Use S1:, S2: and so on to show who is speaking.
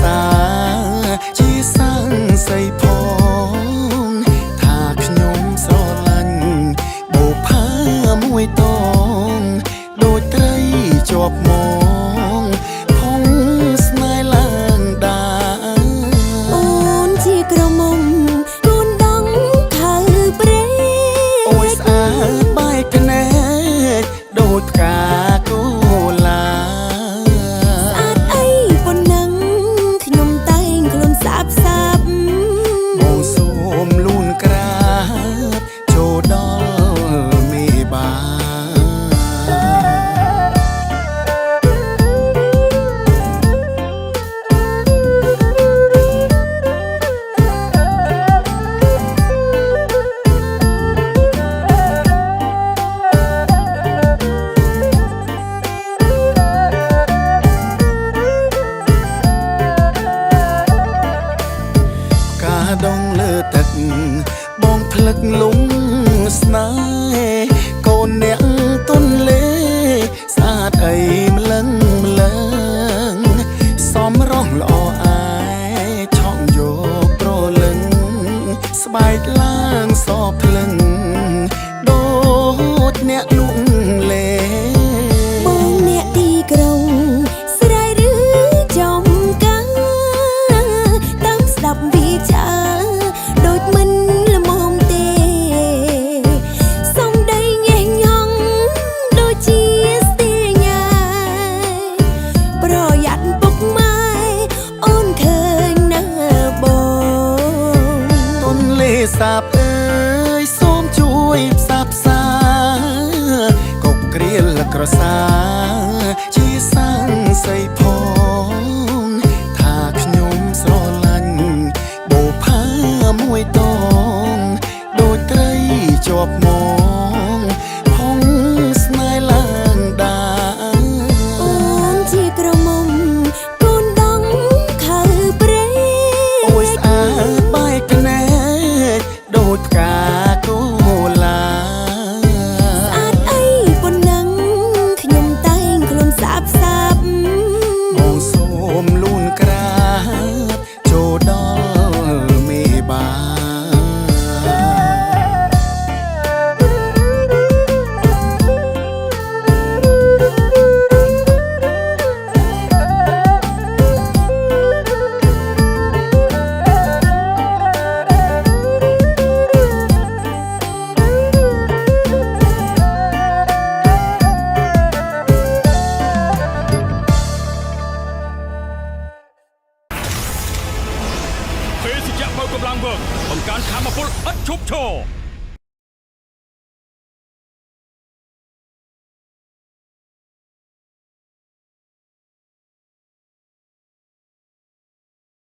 S1: សើរជាសាំងសីផងថាខ្ញុំស្រឡាញ់បូផាមួយតងដូចត្រីជាប់មងផងស្នេហ៍ឡើងដា
S2: អូនជាក្រមុំកូនដងខៅព្រេ
S1: អូយស្អាតបែកភ្នែកដូចផ្កាកូឡា
S2: ស្អាតអីប៉ុណ្ណឹងខ្ញុំតែងខ្លួនសាបសាប
S1: មកសូមលូនក្រាបចូលដល់មេបាដងលើទឹកបងផ្លឹកលំស្នេហ៍កូនអ្នកទុនលេស្អាតអីម្លឹងម្លឹងសំរងល្អអាយឆក់យកប្រលឹងស្បែកឡើងសភ្លឹងដូចអ្នកលក់លេ
S2: បងអ្នកទីក្រុងស្រ័យឬចំការតាមស្ដាប់វាចាដូចមិនល្មមទេសំដីញែងញងដូចជាស្ទីលញ៉ាប្រយ័ត្នពុកម៉ែអូនឃើញណាបង
S1: ទុនលេសាបអើយសូមជួយផ្សះផ្សាកុកក្រៀលក្រសាជាសាំងសីផងថាខ្ញុំស្រឡាញ់បូផាមួយតងដូចត្រីជាប់មងផងស្នេហ៍ឡើងដា
S2: អូនជាក្រមុំកូនដងខៅព្រេ
S1: អូយស្អាតបែកភ្នែកដូចផ្កាកូឡា
S2: ស្អាតអីប៉ុណ្ណឹងខ្ញុំតែងខ្លួនសាបសាប
S1: មកសូមលូនក្រាបចូលដល់មេបា
S3: ពេលសិជ្ជៈបើកម្លាំងវើបង្កើនធម៌ពលឥតឈប់ឈរ